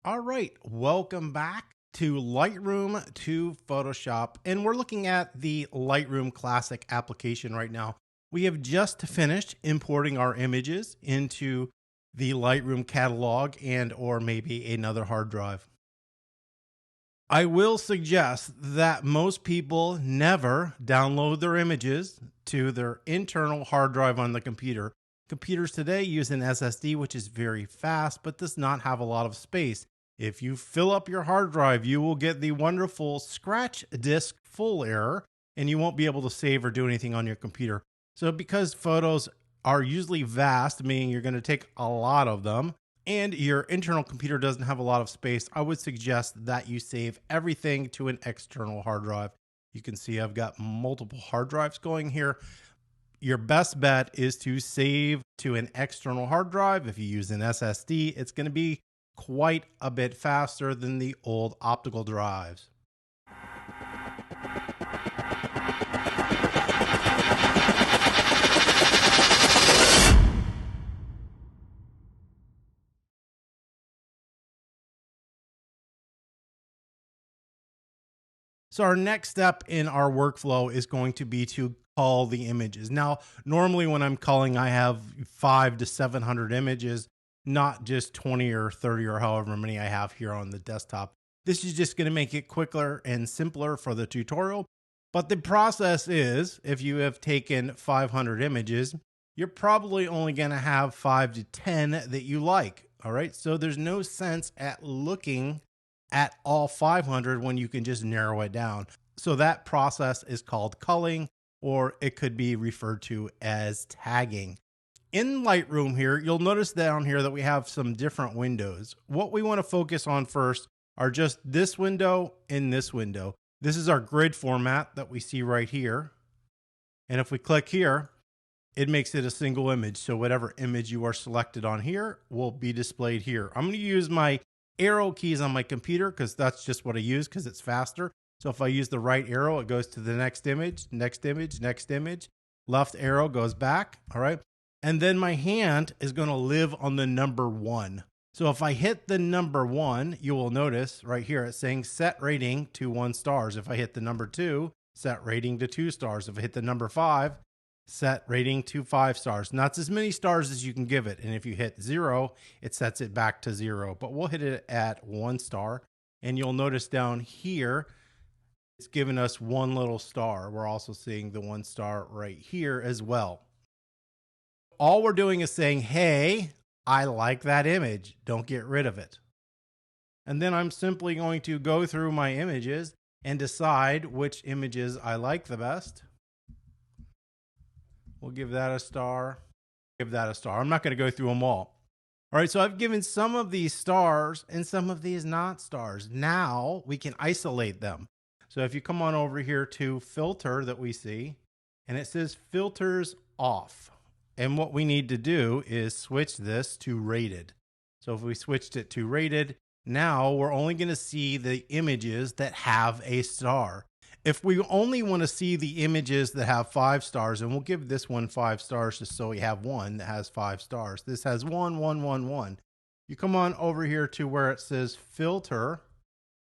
All right, welcome back to Lightroom to Photoshop, and we're looking at the Lightroom Classic application right now. We have just finished importing our images into the Lightroom catalog and or maybe another hard drive. I will suggest that most people never download their images to their internal hard drive on the computer. Computers today use an SSD, which is very fast, but does not have a lot of space. If you fill up your hard drive, you will get the wonderful scratch disk full error, and you won't be able to save or do anything on your computer. So because photos are usually vast, meaning you're going to take a lot of them, and your internal computer doesn't have a lot of space, I would suggest that you save everything to an external hard drive. You can see I've got multiple hard drives going here. Your best bet is to save to an external hard drive. If you use an SSD, it's going to be quite a bit faster than the old optical drives. So our next step in our workflow is going to be to cull the images. Now, normally when I'm culling, I have 500 to 700 images, not just 20 or 30 or however many I have here on the desktop. This is just going to make it quicker and simpler for the tutorial. But the process is, if you have taken 500 images, you're probably only going to have 5 to 10 that you like. All right. So there's no sense at looking at all 500 when you can just narrow it down. So that process is called culling, or it could be referred to as tagging. In Lightroom here, you'll notice down here that we have some different windows. What we want to focus on first are just this window and this window. This is our grid format that we see right here. And if we click here, it makes it a single image. So whatever image you are selected on here will be displayed here. I'm going to use my arrow keys on my computer because that's just what I use because it's faster. So if I use the right arrow, it goes to the next image, next image, next image. Left arrow goes back. All right. And then my hand is going to live on the number 1. So if I hit the number 1, you will notice right here it's saying set rating to 1 stars. If I hit the number 2, set rating to 2 stars. If I hit the number 5, set rating to 5 stars. And that's as many stars as you can give it. And if you hit 0, it sets it back to 0. But we'll hit it at 1 star. And you'll notice down here, it's given us 1 little star. We're also seeing the 1 star right here as well. All we're doing is saying, hey, I like that image. Don't get rid of it. And then I'm simply going to go through my images and decide which images I like the best. We'll give that a star. Give that a star. I'm not going to go through them all. All right, so I've given some of these stars and some of these not stars. Now we can isolate them. So if you come on over here to filter that we see, and it says filters off. And what we need to do is switch this to rated. So if we switched it to rated, now we're only going to see the images that have a star. If we only want to see the images that have 5 stars, and we'll give this one 5 stars just so we have one that has 5 stars. This has 1, 1, 1, 1. You come on over here to where it says filter,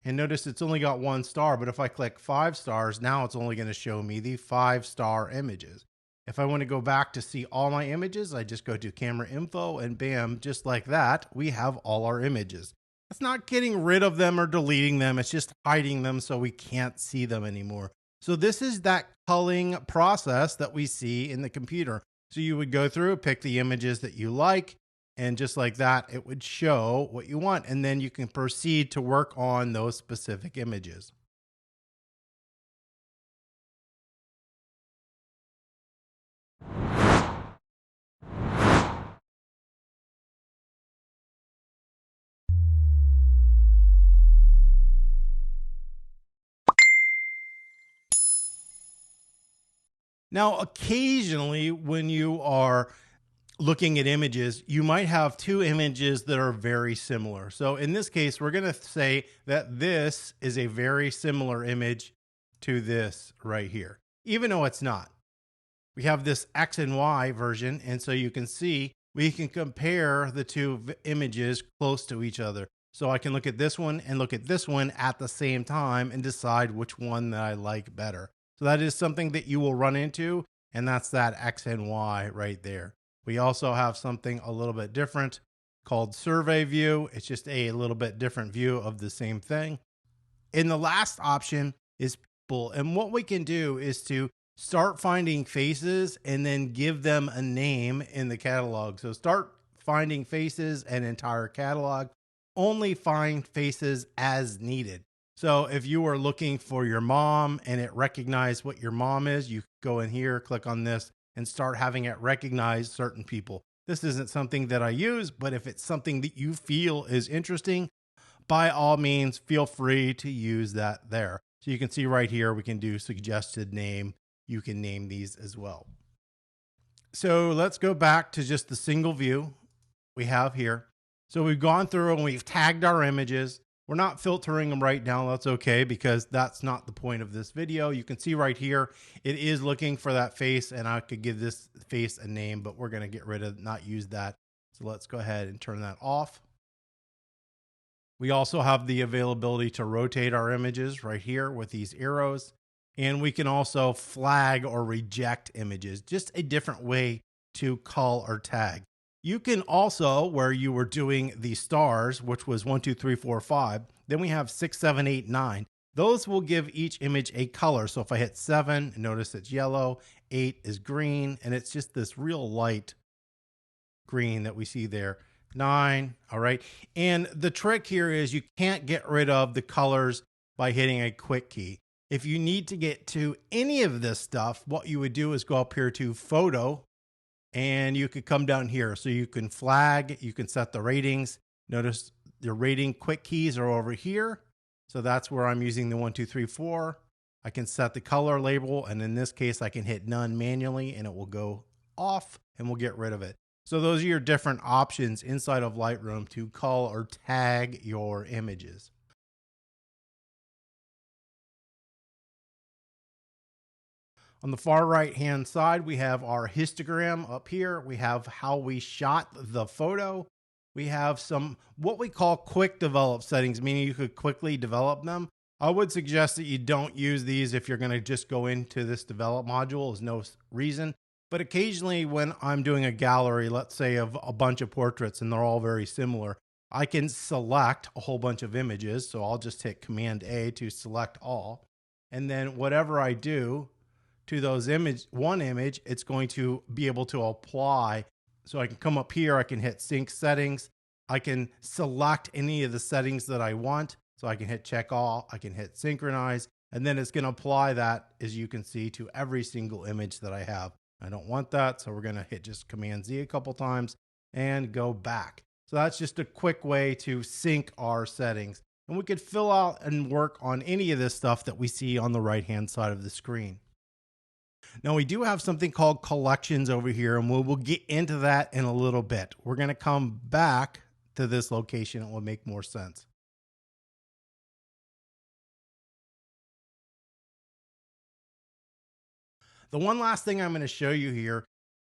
and notice it's only got 1 star. But if I click 5 stars, now it's only going to show me the 5-star images. If I want to go back to see all my images, I just go to camera info and bam, just like that, we have all our images. It's not getting rid of them or deleting them. It's just hiding them so we can't see them anymore. So this is that culling process that we see in the computer. So you would go through, pick the images that you like, and just like that, it would show what you want. And then you can proceed to work on those specific images. Now, occasionally when you are looking at images, you might have 2 images that are very similar. So in this case, we're going to say that this is a very similar image to this right here, even though it's not. We have this X and Y version, and so you can see we can compare the 2 images close to each other. So I can look at this one and look at this one at the same time and decide which one that I like better. So that is something that you will run into, and that's that X and Y right there. We also have something a little bit different called survey view. It's just a little bit different view of the same thing. And the last option is people. And what we can do is to start finding faces and then give them a name in the catalog. So start finding faces and entire catalog. Only find faces as needed. So if you are looking for your mom and it recognized what your mom is, you go in here, click on this, and start having it recognize certain people. This isn't something that I use, but if it's something that you feel is interesting, by all means, feel free to use that there. So you can see right here, we can do suggested name. You can name these as well. So let's go back to just the single view we have here. So we've gone through and we've tagged our images. We're not filtering them right now. That's okay, because that's not the point of this video. You can see right here, it is looking for that face, and I could give this face a name, but we're going to get rid of, not use that. So let's go ahead and turn that off. We also have the availability to rotate our images right here with these arrows. And we can also flag or reject images, just a different way to cull or tag. You can also, where you were doing the stars, which was 1, 2, 3, 4, 5, then we have 6, 7, 8, 9. Those will give each image a color. So if I hit 7, notice it's yellow, 8 is green, and it's just this real light green that we see there. 9, all right. And the trick here is you can't get rid of the colors by hitting a quick key. If you need to get to any of this stuff, what you would do is go up here to photo, and you could come down here. So you can flag, you can set the ratings. Notice the rating quick keys are over here. So that's where I'm using the 1, 2, 3, 4. I can set the color label, and in this case, I can hit none manually, and it will go off, and we'll get rid of it. So those are your different options inside of Lightroom to cull or tag your images. On the far right hand side, we have our histogram up here. We have how we shot the photo. We have some what we call quick develop settings, meaning you could quickly develop them. I would suggest that you don't use these if you're going to just go into this develop module. There's no reason. But occasionally when I'm doing a gallery, let's say of a bunch of portraits and they're all very similar, I can select a whole bunch of images. So I'll just hit Command A to select all. And then whatever I do to those one image, it's going to be able to apply. So I can come up here, I can hit sync settings. I can select any of the settings that I want. So I can hit check all, I can hit synchronize, and then it's going to apply that, as you can see, to every single image that I have. I don't want that, so we're going to hit just Command Z a couple times and go back. So that's just a quick way to sync our settings. And we could fill out and work on any of this stuff that we see on the right-hand side of the screen. Now we do have something called collections over here, and we'll get into that in a little bit. We're going to come back to this location. It will make more sense. The one last thing I'm going to show you here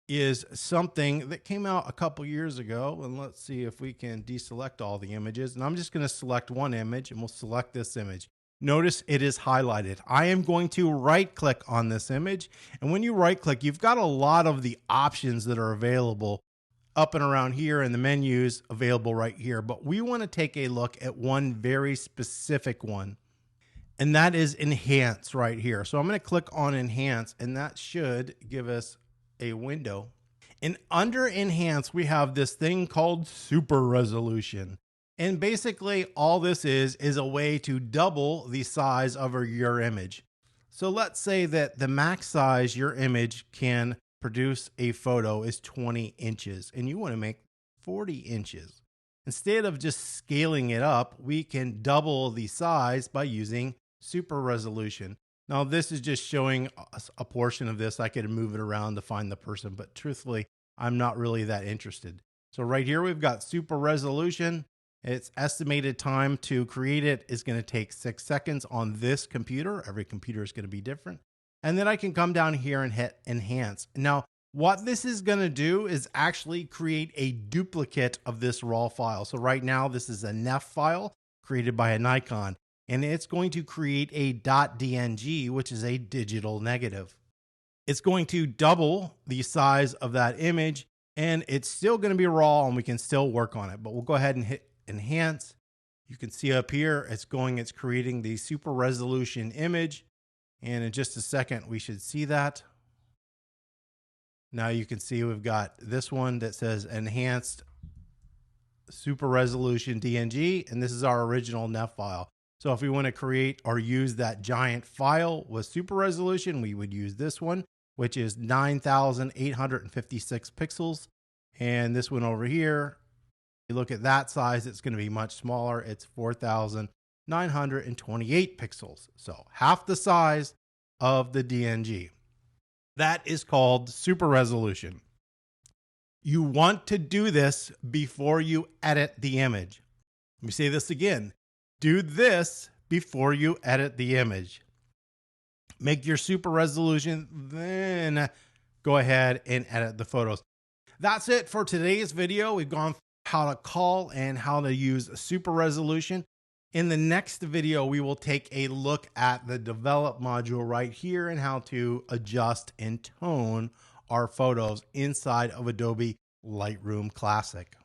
is something that came out a couple years ago. And let's see if we can deselect all the images. And I'm just going to select one image, and we'll select this image. Notice it is highlighted. I am going to right click on this image. And when you right click, you've got a lot of the options that are available up and around here, and the menus available right here. But we want to take a look at one very specific one. And that is enhance right here. So I'm going to click on enhance, and that should give us a window. And under enhance, we have this thing called super resolution. And basically all this is a way to double the size of your image. So let's say that the max size your image can produce a photo is 20 inches, and you want to make 40 inches. Instead of just scaling it up, we can double the size by using super resolution. Now this is just showing a portion of this. I could move it around to find the person, but truthfully, I'm not really that interested. So right here, we've got super resolution. Its estimated time to create it is going to take 6 seconds on this computer. Every computer is going to be different. And then I can come down here and hit enhance. Now, What this is going to do is actually create a duplicate of this raw file. So right now, this is a NEF file created by a Nikon, and it's going to create a .dng, which is a digital negative. It's going to double the size of that image, and it's still going to be raw, and we can still work on it. But we'll go ahead and hit enhance. You can see up here, it's creating the super resolution image. And in just a second, we should see that. Now you can see we've got this one that says enhanced super resolution DNG, and this is our original NEF file. So if we want to create or use that giant file with super resolution, we would use this one, which is 9,856 pixels. And this one over here, you look at that size, it's going to be much smaller. It's 4,928 pixels. So half the size of the DNG. That is called super resolution. You want to do this before you edit the image. Let me say this again. Do this before you edit the image. Make your super resolution, then go ahead and edit the photos. That's it for today's video. We've gone through how to cull and how to use super resolution. In the next video, we will take a look at the develop module right here and how to adjust and tone our photos inside of Adobe Lightroom Classic.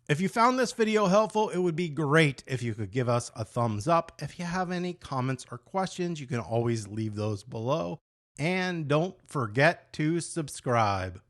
If you found this video helpful, it would be great if you could give us a thumbs up. If you have any comments or questions, you can always leave those below. And don't forget to subscribe.